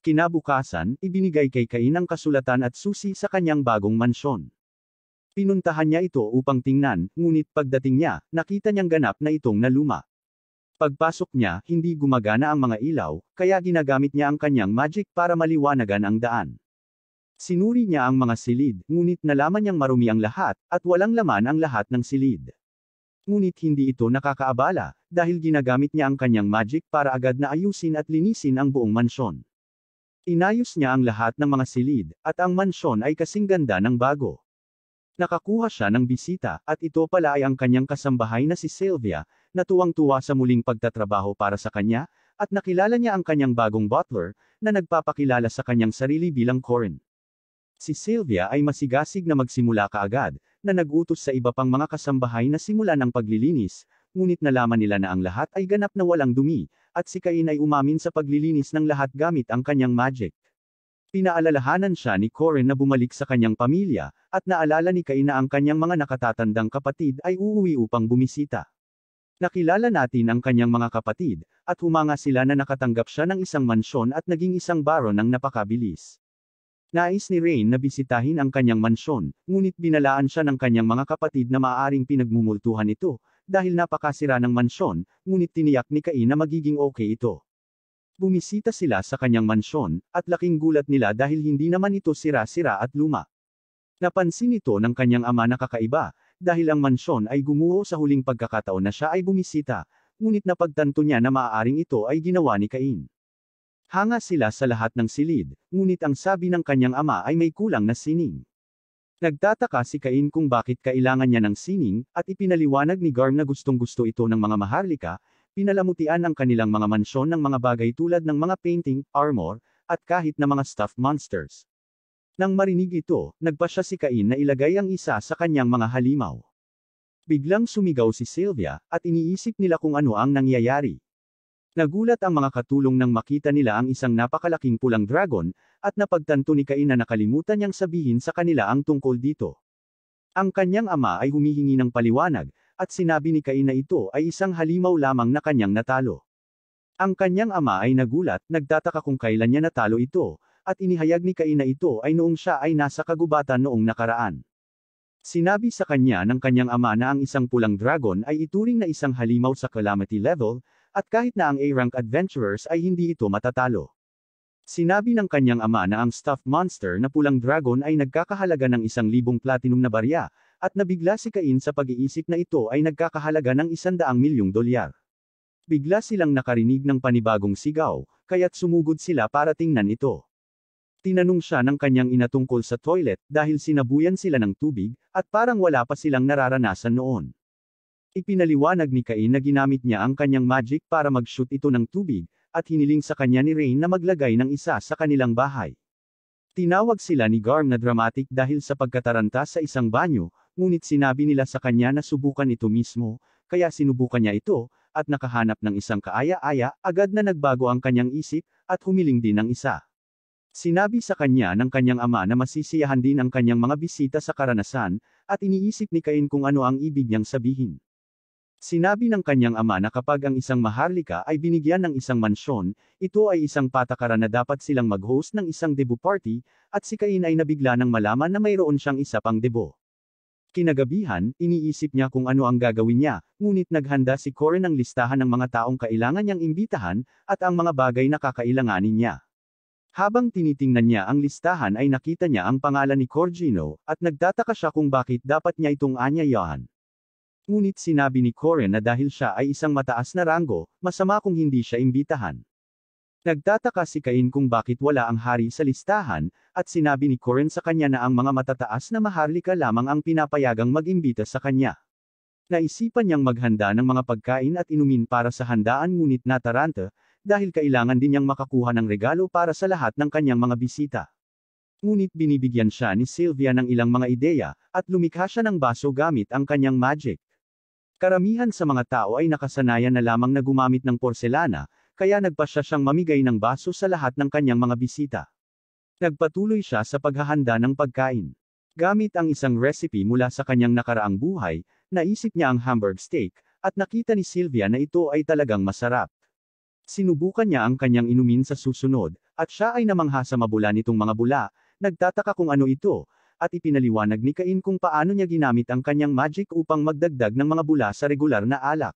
Kinabukasan, ibinigay kay Cain ang kasulatan at susi sa kanyang bagong mansyon. Pinuntahan niya ito upang tingnan, ngunit pagdating niya, nakita niyang ganap na itong naluma. Pagpasok niya, hindi gumagana ang mga ilaw, kaya ginagamit niya ang kanyang magic para maliwanagan ang daan. Sinuri niya ang mga silid, ngunit nalaman niyang marumi ang lahat, at walang laman ang lahat ng silid. Ngunit hindi ito nakakaabala, dahil ginagamit niya ang kanyang magic para agad na ayusin at linisin ang buong mansyon. Inayos niya ang lahat ng mga silid, at ang mansyon ay kasing ganda ng bago. Nakakuha siya ng bisita, at ito pala ay ang kanyang kasambahay na si Sylvia, na tuwang-tuwa sa muling pagtatrabaho para sa kanya, at nakilala niya ang kanyang bagong butler, na nagpapakilala sa kanyang sarili bilang Corin. Si Sylvia ay masigasig na magsimula kaagad, na nag-utos sa iba pang mga kasambahay na simulan ang paglilinis, ngunit nalaman nila na ang lahat ay ganap na walang dumi, at si Cain ay umamin sa paglilinis ng lahat gamit ang kanyang magic. Pinaalalahanan siya ni Corin na bumalik sa kanyang pamilya, at naalala ni Cain na ang kanyang mga nakatatandang kapatid ay uuwi upang bumisita. Nakilala natin ang kanyang mga kapatid, at humanga sila na nakatanggap siya ng isang mansyon at naging isang baron ng napakabilis. Nais ni Rain na bisitahin ang kanyang mansyon, ngunit binalaan siya ng kanyang mga kapatid na maaaring pinagmumultuhan ito, dahil napakasira ng mansyon, ngunit tiniyak ni Cain na magiging okay ito. Bumisita sila sa kanyang mansyon, at laking gulat nila dahil hindi naman ito sira-sira at luma. Napansin ito ng kanyang ama na kakaiba, dahil ang mansyon ay gumuho sa huling pagkakataon na siya ay bumisita, ngunit napagtanto niya na maaaring ito ay ginawa ni Cain. Hanga sila sa lahat ng silid, ngunit ang sabi ng kanyang ama ay may kulang na sining. Nagtataka si Cain kung bakit kailangan niya ng sining, at ipinaliwanag ni Garm na gustong-gusto ito ng mga maharlika, pinalamutian ang kanilang mga mansyon ng mga bagay tulad ng mga painting, armor, at kahit na mga stuffed monsters. Nang marinig ito, nagpasya si Cain na ilagay ang isa sa kanyang mga halimaw. Biglang sumigaw si Sylvia, at iniisip nila kung ano ang nangyayari. Nagulat ang mga katulong nang makita nila ang isang napakalaking pulang dragon, at napagtanto ni Cain na nakalimutan niyang sabihin sa kanila ang tungkol dito. Ang kanyang ama ay humihingi ng paliwanag, at sinabi ni Cain na ito ay isang halimaw lamang na kanyang natalo. Ang kanyang ama ay nagulat, nagtataka kung kailan niya natalo ito, at inihayag ni Cain na ito ay noong siya ay nasa kagubatan noong nakaraan. Sinabi sa kanya ng kanyang ama na ang isang pulang dragon ay ituring na isang halimaw sa calamity level, at kahit na ang A-rank adventurers ay hindi ito matatalo. Sinabi ng kanyang ama na ang stuffed monster na pulang dragon ay nagkakahalaga ng 1,000 platinum na barya, at nabigla si Cain sa pag-iisip na ito ay nagkakahalaga ng 100 milyong dolyar. Bigla silang nakarinig ng panibagong sigaw, kaya't sumugod sila para tingnan ito. Tinanong siya ng kanyang ina tungkol sa toilet dahil sinabuyan sila ng tubig, at parang wala pa silang nararanasan noon. Ipinaliwanag ni Cain na ginamit niya ang kanyang magic para mag-shoot ito ng tubig, at hiniling sa kanya ni Rain na maglagay ng isa sa kanilang bahay. Tinawag sila ni Garm na dramatic dahil sa pagkataranta sa isang banyo, ngunit sinabi nila sa kanya na subukan ito mismo, kaya sinubukan niya ito, at nakahanap ng isang kaaya-aya, agad na nagbago ang kanyang isip, at humiling din ng isa. Sinabi sa kanya ng kanyang ama na masisiyahan din ang kanyang mga bisita sa karanasan, at iniisip ni Cain kung ano ang ibig niyang sabihin. Sinabi ng kanyang ama na kapag ang isang maharlika ay binigyan ng isang mansyon, ito ay isang patakaran na dapat silang mag-host ng isang debut party, at si Cain ay nabigla nang malaman na mayroon siyang isa pang debut. Kinagabihan, iniisip niya kung ano ang gagawin niya, ngunit naghanda si Corin ng listahan ng mga taong kailangan niyang imbitahan, at ang mga bagay na kakailanganin niya. Habang tinitingnan niya ang listahan ay nakita niya ang pangalan ni Corgino, at nagtataka siya kung bakit dapat niya itong aanyayahan. Ngunit sinabi ni Corin na dahil siya ay isang mataas na ranggo, masama kung hindi siya imbitahan. Nagtataka si Cain kung bakit wala ang hari sa listahan, at sinabi ni Corin sa kanya na ang mga matataas na maharlika lamang ang pinapayagang mag-imbita sa kanya. Naisipan niyang maghanda ng mga pagkain at inumin para sa handaan ngunit nataranta, dahil kailangan din niyang makakuha ng regalo para sa lahat ng kanyang mga bisita. Ngunit binibigyan siya ni Sylvia ng ilang mga ideya, at lumikha siya ng baso gamit ang kanyang magic. Karamihan sa mga tao ay nakasanayan na lamang na gumamit ng porselana, kaya nagpasya siyang mamigay ng baso sa lahat ng kanyang mga bisita. Nagpatuloy siya sa paghahanda ng pagkain. Gamit ang isang recipe mula sa kanyang nakaraang buhay, naisip niya ang hamburg steak, at nakita ni Sylvia na ito ay talagang masarap. Sinubukan niya ang kanyang inumin sa susunod, At siya ay namangha sa mabula nitong mga bula, nagtataka kung ano ito, at ipinaliwanag ni Cain kung paano niya ginamit ang kanyang magic upang magdagdag ng mga bula sa regular na alak.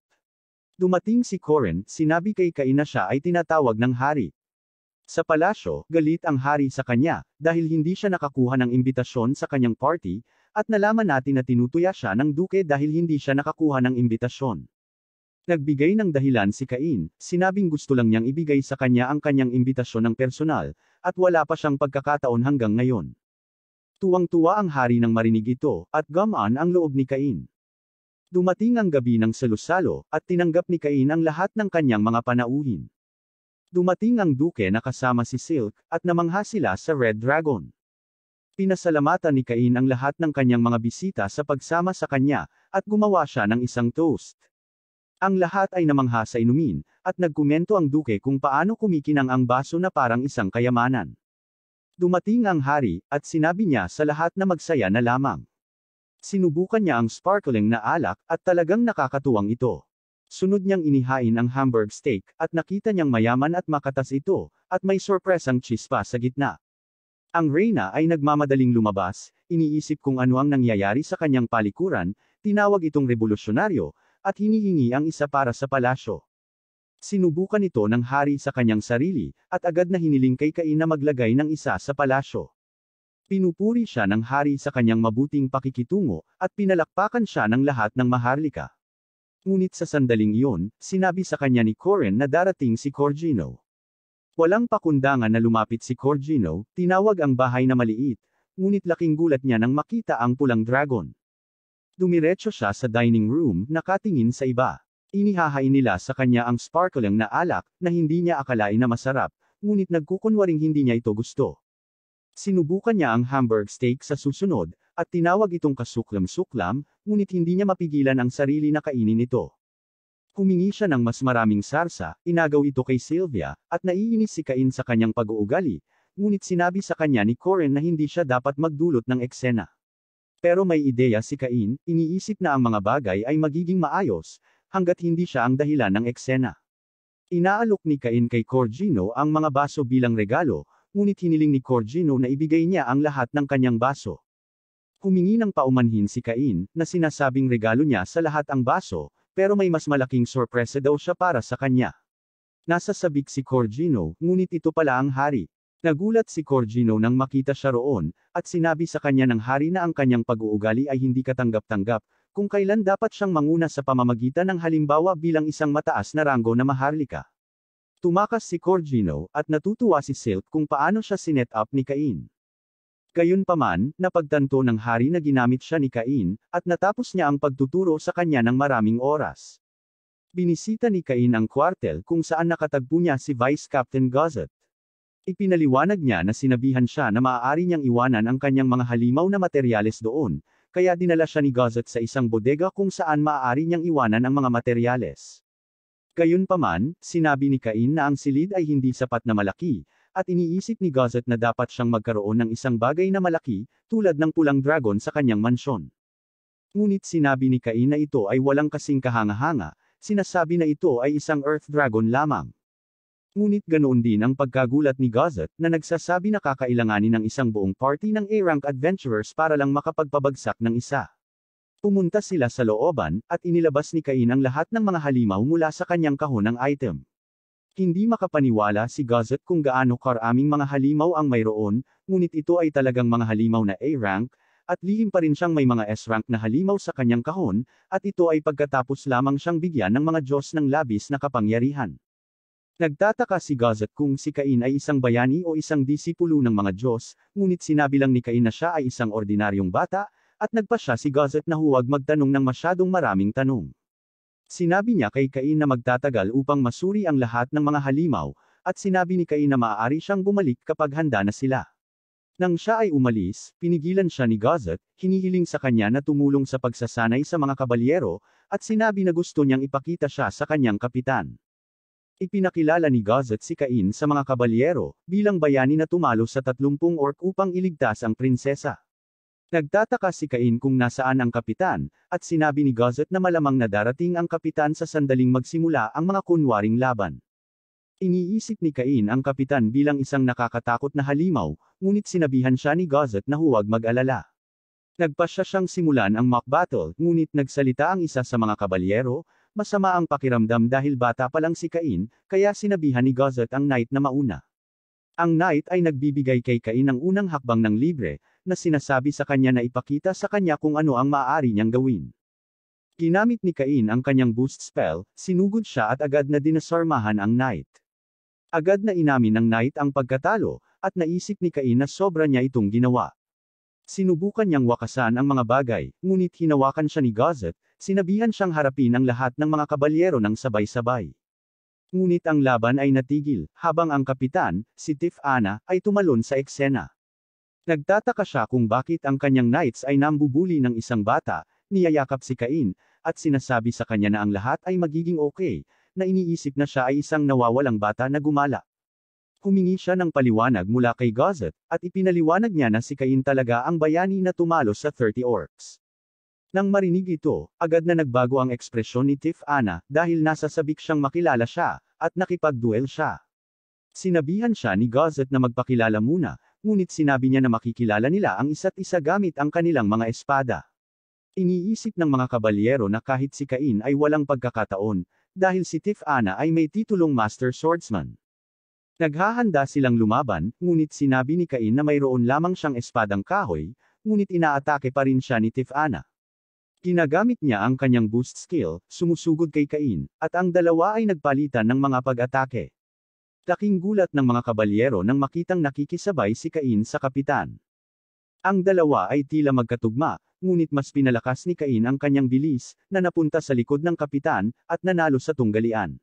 Dumating si Corin, sinabi kay Cain na siya ay tinatawag ng hari. Sa palasyo, galit ang hari sa kanya, dahil hindi siya nakakuha ng imbitasyon sa kanyang party, at nalaman natin na tinutuya siya ng duke dahil hindi siya nakakuha ng imbitasyon. Nagbigay ng dahilan si Cain, sinabing gusto lang niyang ibigay sa kanya ang kanyang imbitasyon ng personal, at wala pa siyang pagkakataon hanggang ngayon. Tuwang-tuwa ang hari nang marinig ito, at gumaan ang loob ni Cain. Dumating ang gabi ng salusalo, at tinanggap ni Cain ang lahat ng kanyang mga panauhin. Dumating ang duke na kasama si Silk, at namangha sila sa Red Dragon. Pinasalamatan ni Cain ang lahat ng kanyang mga bisita sa pagsama sa kanya, at gumawa siya ng isang toast. Ang lahat ay namangha sa inumin, at nagkomento ang duke kung paano kumikinang ang baso na parang isang kayamanan. Dumating ang hari, at sinabi niya sa lahat na magsaya na lamang. Sinubukan niya ang sparkling na alak, at talagang nakakatuwang ito. Sunod niyang inihain ang Hamburg steak, at nakita niyang mayaman at makatas ito, at may sorpresang chispa sa gitna. Ang reyna ay nagmamadaling lumabas, iniisip kung ano ang nangyayari sa kanyang palikuran, tinawag itong revolusyonaryo, at hinihingi ang isa para sa palasyo. Sinubukan ito ng hari sa kanyang sarili, at agad na hiniling kay Cain na maglagay ng isa sa palasyo. Pinupuri siya ng hari sa kanyang mabuting pakikitungo, at pinalakpakan siya ng lahat ng maharlika. Ngunit sa sandaling iyon, sinabi sa kanya ni Corin na darating si Corgino. Walang pakundangan na lumapit si Corgino, tinawag ang bahay na maliit, ngunit laking gulat niya nang makita ang pulang dragon. Dumiretso siya sa dining room, nakatingin sa iba. Inihahain nila sa kanya ang sparkling na alak, na hindi niya akalain na masarap, ngunit nagkukunwaring hindi niya ito gusto. Sinubukan niya ang Hamburg steak sa susunod, at tinawag itong kasuklam-suklam, ngunit hindi niya mapigilan ang sarili na kainin ito. Humingi siya ng mas maraming sarsa, inagaw ito kay Sylvia, at naiinis si Cain sa kanyang pag-uugali, ngunit sinabi sa kanya ni Corin na hindi siya dapat magdulot ng eksena. Pero may ideya si Cain, iniisip na ang mga bagay ay magiging maayos, hanggat hindi siya ang dahilan ng eksena. Inaalok ni Cain kay Corgino ang mga baso bilang regalo, ngunit hiniling ni Corgino na ibigay niya ang lahat ng kanyang baso. Humingi ng paumanhin si Cain, na sinasabing regalo niya sa lahat ang baso, pero may mas malaking sorpresa daw siya para sa kanya. Nasa sabik si Corgino, ngunit ito pala ang hari. Nagulat si Corgino nang makita siya roon, at sinabi sa kanya ng hari na ang kanyang pag-uugali ay hindi katanggap-tanggap, kung kailan dapat siyang manguna sa pamamagitan ng halimbawa bilang isang mataas na ranggo na maharlika. Tumakas si Corgino, at natutuwa si Silk kung paano siya sinet up ni Cain. Gayunpaman, napagtanto ng hari na ginamit siya ni Cain, at natapos niya ang pagtuturo sa kanya ng maraming oras. Binisita ni Cain ang kwartel kung saan nakatagpo niya si Vice Captain Gossett. Ipinaliwanag niya na sinabihan siya na maaari niyang iwanan ang kanyang mga halimaw na materyales doon, kaya dinala siya ni Gossett sa isang bodega kung saan maaari niyang iwanan ang mga materyales. Gayunpaman, sinabi ni Cain na ang silid ay hindi sapat na malaki, at iniisip ni Gossett na dapat siyang magkaroon ng isang bagay na malaki, tulad ng pulang dragon sa kanyang mansyon. Ngunit sinabi ni Cain na ito ay walang kasing kahanga-hanga, sinasabi na ito ay isang earth dragon lamang. Ngunit ganoon din ang pagkagulat ni Gossett, na nagsasabi na kakailanganin ng isang buong party ng A-rank adventurers para lang makapagpabagsak ng isa. Pumunta sila sa looban, at inilabas ni Cain ang lahat ng mga halimaw mula sa kanyang kahon ng item. Hindi makapaniwala si Gossett kung gaano karaming mga halimaw ang mayroon, ngunit ito ay talagang mga halimaw na A-rank, at lihim pa rin siyang may mga S-rank na halimaw sa kanyang kahon, at ito ay pagkatapos lamang siyang bigyan ng mga Diyos ng labis na kapangyarihan. Nagtataka si Gossett kung si Cain ay isang bayani o isang disipulo ng mga Diyos, ngunit sinabi lang ni Cain na siya ay isang ordinaryong bata, at nagpa siya si Gossett na huwag magtanong ng masyadong maraming tanong. Sinabi niya kay Cain na magtatagal upang masuri ang lahat ng mga halimaw, at sinabi ni Cain na maaari siyang bumalik kapag handa na sila. Nang siya ay umalis, pinigilan siya ni Gossett, hinihiling sa kanya na tumulong sa pagsasanay sa mga kabalyero, at sinabi na gusto niyang ipakita siya sa kanyang kapitan. Ipinakilala ni Gossett si Cain sa mga kabalyero, bilang bayani na tumalo sa 30 orc upang iligtas ang prinsesa. Nagtataka si Cain kung nasaan ang kapitan, at sinabi ni Gossett na malamang na darating ang kapitan sa sandaling magsimula ang mga kunwaring laban. Iniisip ni Cain ang kapitan bilang isang nakakatakot na halimaw, ngunit sinabihan siya ni Gossett na huwag mag-alala. Nagpasya siyang simulan ang mock battle, ngunit nagsalita ang isa sa mga kabalyero, masama ang pakiramdam dahil bata pa lang si Cain, kaya sinabihan ni Gossett ang knight na mauna. Ang knight ay nagbibigay kay Cain ng unang hakbang ng libre, na sinasabi sa kanya na ipakita sa kanya kung ano ang maaari niyang gawin. Ginamit ni Cain ang kanyang boost spell, sinugod siya at agad na dinasarmahan ang knight. Agad na inamin ng knight ang pagkatalo, at naisip ni Cain na sobra niya itong ginawa. Sinubukan niyang wakasan ang mga bagay, ngunit hinawakan siya ni Gossett, sinabihan siyang harapin ang lahat ng mga kabalyero ng sabay-sabay. Ngunit ang laban ay natigil, habang ang kapitan, si Tiff-Ana, ay tumalon sa eksena. Nagtataka siya kung bakit ang kanyang knights ay nambubuli ng isang bata, niyayakap si Cain, at sinasabi sa kanya na ang lahat ay magiging okay, na iniisip na siya ay isang nawawalang bata na gumala. Humingi siya ng paliwanag mula kay Gossett, at ipinaliwanag niya na si Cain talaga ang bayani na tumalo sa 30 orcs. Nang marinig ito, agad na nagbago ang ekspresyon ni Tiff-Ana, dahil nasa sabik siyang makilala siya, at nakipagduel siya. Sinabihan siya ni Gossett na magpakilala muna, ngunit sinabi niya na makikilala nila ang isa't isa gamit ang kanilang mga espada. Iniisip ng mga kabalyero na kahit si Cain ay walang pagkakataon, dahil si Tiff-Ana ay may titulong Master Swordsman. Naghahanda silang lumaban, ngunit sinabi ni Cain na mayroon lamang siyang espadang kahoy, ngunit inaatake pa rin siya ni Tiff-Ana. Ginagamit niya ang kanyang boost skill, sumusugod kay Cain, at ang dalawa ay nagpalitan ng mga pag-atake. Laking gulat ng mga kabalyero nang makitang nakikisabay si Cain sa kapitan. Ang dalawa ay tila magkatugma, ngunit mas pinalakas ni Cain ang kanyang bilis, na napunta sa likod ng kapitan, at nanalo sa tunggalian.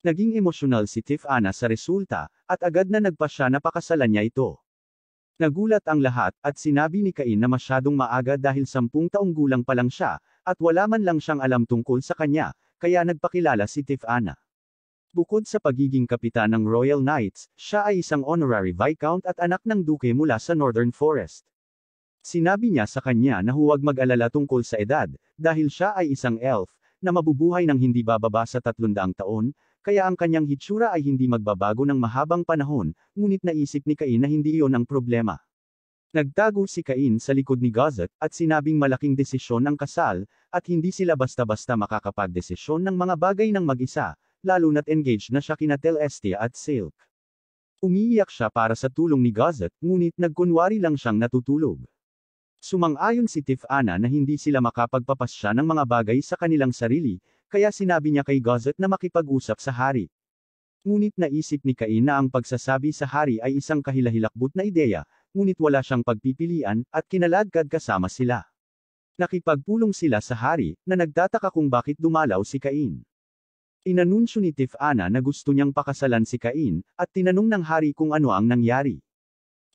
Naging emosyonal si Tiff-Ana sa resulta, at agad na nagpasya na pakasalan niya ito. Nagulat ang lahat, at sinabi ni Cain na masyadong maaga dahil 10 taong gulang pa lang siya, at wala man lang siyang alam tungkol sa kanya, kaya nagpakilala si Tiff-Ana. Bukod sa pagiging kapitan ng Royal Knights, siya ay isang honorary viscount at anak ng duke mula sa Northern Forest. Sinabi niya sa kanya na huwag mag-alala tungkol sa edad, dahil siya ay isang elf, na mabubuhay ng hindi bababa sa 300 taon, kaya ang kanyang hitsura ay hindi magbabago ng mahabang panahon, ngunit naisip ni Cain na hindi iyon ang problema. Nagtago si Cain sa likod ni Gossett, at sinabing malaking desisyon ang kasal, at hindi sila basta-basta makakapagdesisyon ng mga bagay ng mag-isa, lalo na't engaged na siya kina Telestia at Silk. Umiiyak siya para sa tulong ni Gossett, ngunit nagkunwari lang siyang natutulog. Sumang-ayon si Tiff-Ana na hindi sila makapagpapasya ng mga bagay sa kanilang sarili, kaya sinabi niya kay Gossett na makipag-usap sa hari. Ngunit naisip ni Cain na ang pagsasabi sa hari ay isang kahilahilakbot na ideya, ngunit wala siyang pagpipilian, at kinaladkad kasama sila. Nakipagpulong sila sa hari, na nagtataka kung bakit dumalaw si Cain. Inanunsyo ni Tiff-Ana na gusto niyang pakasalan si Cain, at tinanong ng hari kung ano ang nangyari.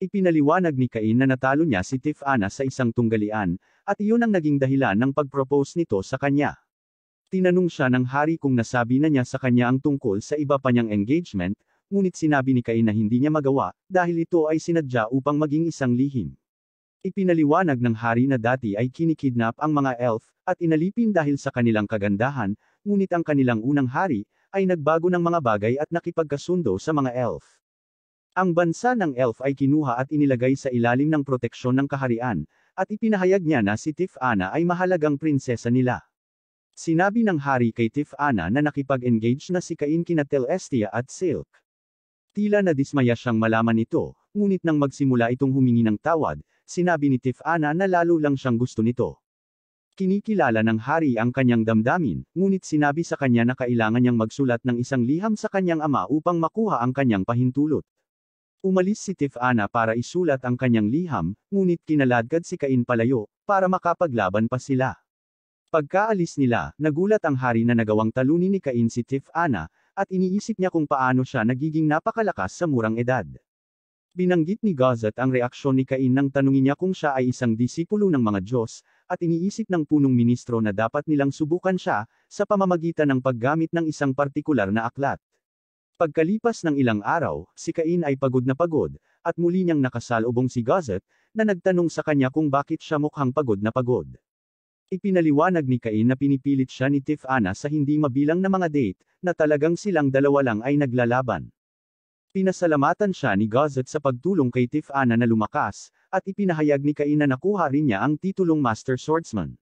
Ipinaliwanag ni Cain na natalo niya si Tiff-Ana sa isang tunggalian, at iyon ang naging dahilan ng pag-propose nito sa kanya. Tinanong siya ng hari kung nasabi na niya sa kanya ang tungkol sa iba pa niyang engagement, ngunit sinabi ni Cain na hindi niya magawa, dahil ito ay sinadya upang maging isang lihim. Ipinaliwanag ng hari na dati ay kinikidnap ang mga elf, at inalipin dahil sa kanilang kagandahan, ngunit ang kanilang unang hari, ay nagbago ng mga bagay at nakipagkasundo sa mga elf. Ang bansa ng elf ay kinuha at inilagay sa ilalim ng proteksyon ng kaharian, at ipinahayag niya na si Tiff-Ana ay mahalagang prinsesa nila. Sinabi ng hari kay Tiff-Ana na nakipag-engage na si Cain kina Telestia at Silk. Tila nadismaya siyang malaman ito, ngunit nang magsimula itong humingi ng tawad, sinabi ni Tiff-Ana na lalo lang siyang gusto nito. Kinikilala ng hari ang kanyang damdamin, ngunit sinabi sa kanya na kailangan niyang magsulat ng isang liham sa kanyang ama upang makuha ang kanyang pahintulot. Umalis si Tiff-Ana para isulat ang kanyang liham, ngunit kinaladkad si Cain palayo, para makapaglaban pa sila. Pagkaalis nila, nagulat ang hari na nagawang talunin ni Cain si Tiff-Ana, at iniisip niya kung paano siya nagiging napakalakas sa murang edad. Binanggit ni Gossett ang reaksyon ni Cain nang tanungin niya kung siya ay isang disipulo ng mga Diyos, at iniisip ng punong ministro na dapat nilang subukan siya, sa pamamagitan ng paggamit ng isang partikular na aklat. Pagkalipas ng ilang araw, si Cain ay pagod na pagod, at muli niyang nakasalubong si Gossett, na nagtanong sa kanya kung bakit siya mukhang pagod na pagod. Ipinaliwanag ni Cain na pinipilit siya ni Tiff-Ana sa hindi mabilang na mga date, na talagang silang dalawa lang ay naglalaban. Pinasalamatan siya ni Gazet sa pagtulong kay Tiff-Ana na lumakas, at ipinahayag ni Cain na nakuha rin niya ang titulong Master Swordsman.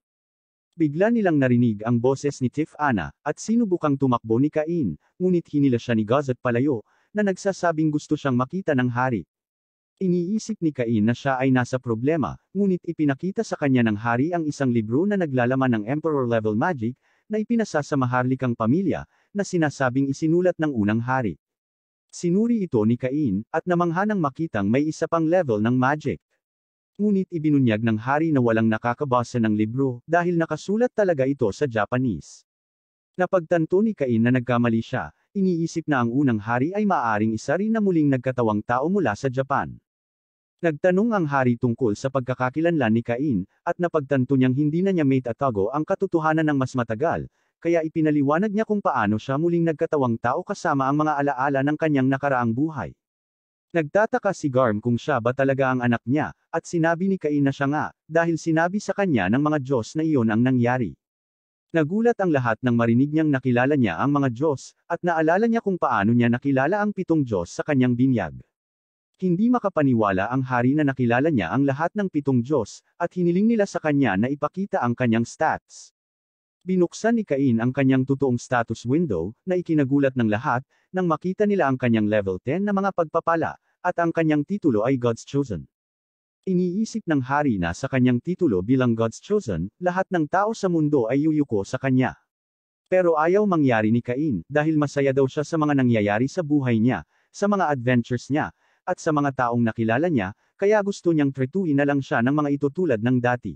Bigla nilang narinig ang boses ni Tiff-Ana, at sinubukang tumakbo ni Cain, ngunit hinila siya ni Gazet palayo, na nagsasabing gusto siyang makita ng hari. Iniisip ni Cain na siya ay nasa problema, ngunit ipinakita sa kanya ng hari ang isang libro na naglalaman ng Emperor-level magic, na ipinasa sa maharlikang pamilya, na sinasabing isinulat ng unang hari. Sinuri ito ni Cain, at namangha nang makitang may isa pang level ng magic. Ngunit ibinunyag ng hari na walang nakakabasa ng libro, dahil nakasulat talaga ito sa Japanese. Napagtanto ni Cain na nagkamali siya, iniisip na ang unang hari ay maaaring isa rin na muling nagkatawang tao mula sa Japan. Nagtanong ang hari tungkol sa pagkakakilanlan ni Cain, at napagtanto niyang hindi na niya maitatago ang katotohanan ng mas matagal, kaya ipinaliwanag niya kung paano siya muling nagkatawang tao kasama ang mga alaala ng kanyang nakaraang buhay. Nagtataka si Garm kung siya ba talaga ang anak niya, at sinabi ni Cain na siya nga, dahil sinabi sa kanya ng mga Diyos na iyon ang nangyari. Nagulat ang lahat nang marinig niyang nakilala niya ang mga Diyos, at naalala niya kung paano niya nakilala ang 7 Diyos sa kanyang binyag. Hindi makapaniwala ang hari na nakilala niya ang lahat ng 7 Diyos, at hiniling nila sa kanya na ipakita ang kanyang stats. Binuksan ni Cain ang kanyang totoong status window, na ikinagulat ng lahat, nang makita nila ang kanyang level 10 na mga pagpapala, at ang kanyang titulo ay God's Chosen. Iniisip ng hari na sa kanyang titulo bilang God's Chosen, lahat ng tao sa mundo ay yuyuko sa kanya. Pero ayaw mangyari ni Cain, dahil masaya daw siya sa mga nangyayari sa buhay niya, sa mga adventures niya, at sa mga taong nakilala niya, kaya gusto niyang tretuin na lang siya ng mga ito tulad ng dati.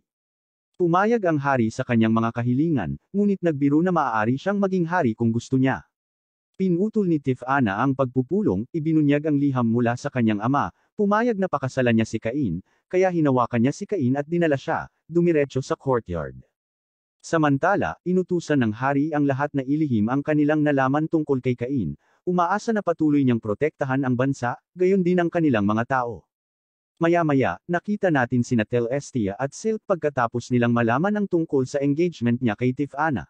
Pumayag ang hari sa kanyang mga kahilingan, ngunit nagbiro na maaari siyang maging hari kung gusto niya. Pinutol ni Tiff-Ana ang pagpupulong, ibinunyag ang liham mula sa kanyang ama, pumayag na pakasalan niya si Cain, kaya hinawakan niya si Cain at dinala siya, dumiretso sa courtyard. Samantala, inutusan ng hari ang lahat na ilihim ang kanilang nalaman tungkol kay Cain, umaasa na patuloy niyang protektahan ang bansa, gayon din ang kanilang mga tao. Maya-maya, nakita natin sina Telestia at Silk pagkatapos nilang malaman ang tungkol sa engagement niya kay Tiff-Ana.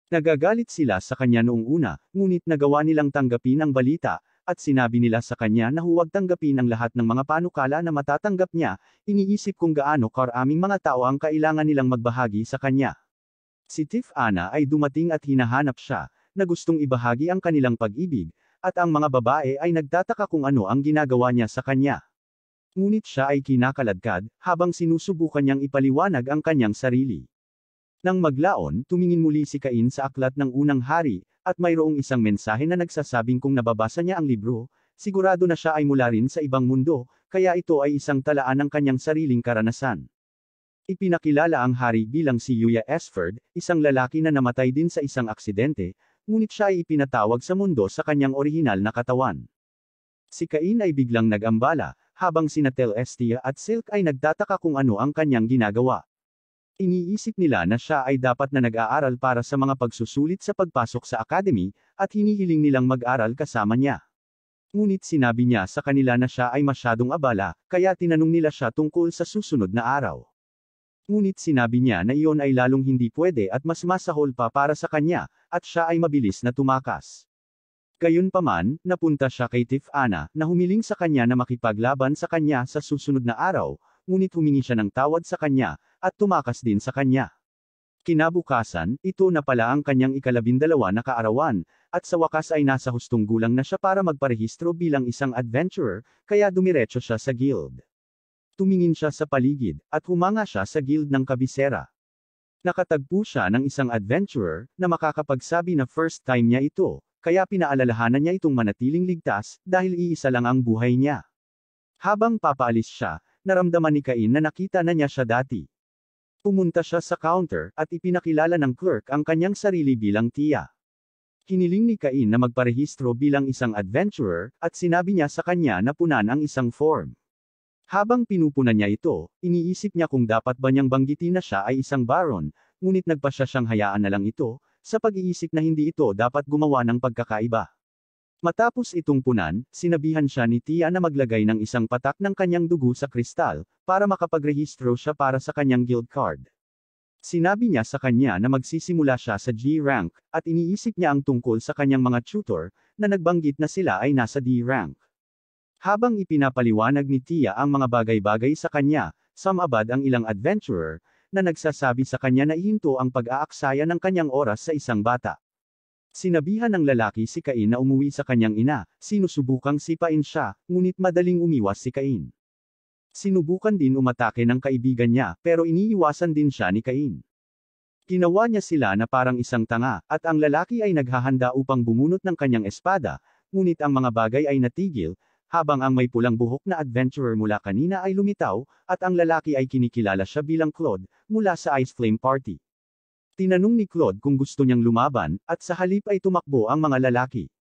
Nagagalit sila sa kanya noong una, ngunit nagawa nilang tanggapin ang balita, at sinabi nila sa kanya na huwag tanggapin ang lahat ng mga panukala na matatanggap niya, iniisip kung gaano karaming mga tao ang kailangan nilang magbahagi sa kanya. Si Tiff-Ana ay dumating at hinahanap siya, na gustong ibahagi ang kanilang pag-ibig, at ang mga babae ay nagtataka kung ano ang ginagawa niya sa kanya. Ngunit siya ay kinakaladkad, habang sinusubukan niyang ipaliwanag ang kanyang sarili. Nang maglaon, tumingin muli si Cain sa aklat ng unang hari, at mayroong isang mensahe na nagsasabing kung nababasa niya ang libro, sigurado na siya ay mula rin sa ibang mundo, kaya ito ay isang talaan ng kanyang sariling karanasan. Ipinakilala ang hari bilang si Yuya Esford, isang lalaki na namatay din sa isang aksidente, ngunit siya ay ipinatawag sa mundo sa kanyang orihinal na katawan. Si Cain ay biglang nag-ambala, habang sina Telestia at Silk ay nagtataka kung ano ang kanyang ginagawa. Iniisip nila na siya ay dapat na nag-aaral para sa mga pagsusulit sa pagpasok sa academy, at hinihiling nilang mag-aral kasama niya. Ngunit sinabi niya sa kanila na siya ay masyadong abala, kaya tinanong nila siya tungkol sa susunod na araw. Ngunit sinabi niya na iyon ay lalong hindi pwede at mas masahol pa para sa kanya, at siya ay mabilis na tumakas. Gayunpaman, napunta siya kay Tiff-Ana, na humiling sa kanya na makipaglaban sa kanya sa susunod na araw, ngunit humingi siya ng tawad sa kanya, at tumakas din sa kanya. Kinabukasan, ito na pala ang kanyang 12 na kaarawan, at sa wakas ay nasa hustong gulang na siya para magparehistro bilang isang adventurer, kaya dumiretso siya sa guild. Tumingin siya sa paligid, at humanga siya sa guild ng kabisera. Nakatagpo siya ng isang adventurer, na makakapagsabi na first time niya ito, kaya pinaalalahanan niya itong manatiling ligtas, dahil iisa lang ang buhay niya. Habang papaalis siya, naramdaman ni Cain na nakita na niya siya dati. Pumunta siya sa counter, at ipinakilala ng clerk ang kanyang sarili bilang Tia. Hiniling ni Cain na magparehistro bilang isang adventurer, at sinabi niya sa kanya na punan ang isang form. Habang pinupunan niya ito, iniisip niya kung dapat ba niyang banggitin na siya ay isang baron, ngunit nagpasya siyang hayaan na lang ito, sa pag-iisip na hindi ito dapat gumawa ng pagkakaiba. Matapos itong punan, sinabihan siya ni Tia na maglagay ng isang patak ng kanyang dugo sa kristal, para makapagrehistro siya para sa kanyang guild card. Sinabi niya sa kanya na magsisimula siya sa G-rank, at iniisip niya ang tungkol sa kanyang mga tutor, na nagbanggit na sila ay nasa D-rank. Habang ipinapaliwanag ni Tia ang mga bagay-bagay sa kanya, sumabad ang ilang adventurer, na nagsasabi sa kanya na ihinto ang pag-aaksaya ng kanyang oras sa isang bata. Sinabihan ng lalaki si Cain na umuwi sa kanyang ina, sinusubukang sipain siya, ngunit madaling umiwas si Cain. Sinubukan din umatake ng kaibigan niya, pero iniiwasan din siya ni Cain. Ginawa niya sila na parang isang tanga, at ang lalaki ay naghahanda upang bumunot ng kanyang espada, ngunit ang mga bagay ay natigil, habang ang may pulang buhok na adventurer mula kanina ay lumitaw, at ang lalaki ay kinikilala siya bilang Claude, mula sa Ice Flame Party. Tinanong ni Claude kung gusto niyang lumaban, at sa halip ay tumakbo ang mga lalaki.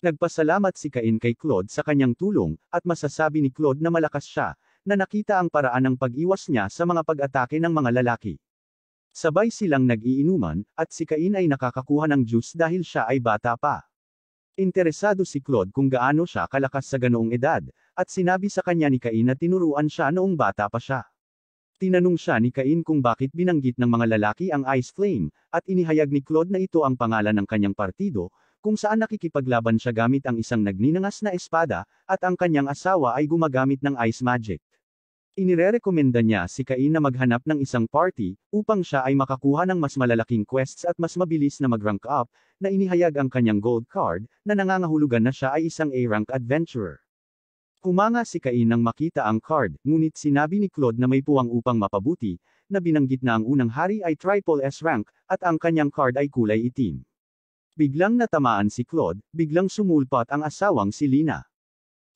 Nagpasalamat si Cain kay Claude sa kanyang tulong, at masasabi ni Claude na malakas siya, na nakita ang paraan ng pag-iwas niya sa mga pag-atake ng mga lalaki. Sabay silang nag-iinuman, at si Cain ay nakakakuha ng juice dahil siya ay bata pa. Interesado si Claude kung gaano siya kalakas sa ganoong edad, at sinabi sa kanya ni Cain na tinuruan siya noong bata pa siya. Tinanong siya ni Cain kung bakit binanggit ng mga lalaki ang Ice Flame, at inihayag ni Claude na ito ang pangalan ng kanyang partido, kung saan nakikipaglaban siya gamit ang isang nagninangas na espada, at ang kanyang asawa ay gumagamit ng ice magic. Inirerekomenda niya si Cain na maghanap ng isang party, upang siya ay makakuha ng mas malalaking quests at mas mabilis na mag-rank up, na inihayag ang kanyang gold card, na nangangahulugan na siya ay isang A-rank adventurer. Humanga si Cain nang makita ang card, ngunit sinabi ni Claude na may puwang upang mapabuti, na binanggit na ang unang hari ay triple S rank, at ang kanyang card ay kulay itim. Biglang natamaan si Claude, biglang sumulpat ang asawang si Lina.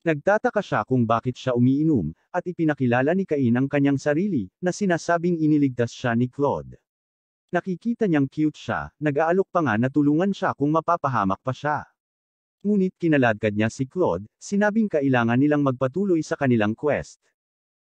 Nagtataka siya kung bakit siya umiinom, at ipinakilala ni Cain ang kanyang sarili, na sinasabing iniligtas siya ni Claude. Nakikita niyang cute siya, nag-aalok pa nga na tulungan siya kung mapapahamak pa siya. Ngunit kinaladkad niya si Claude, sinabing kailangan nilang magpatuloy sa kanilang quest.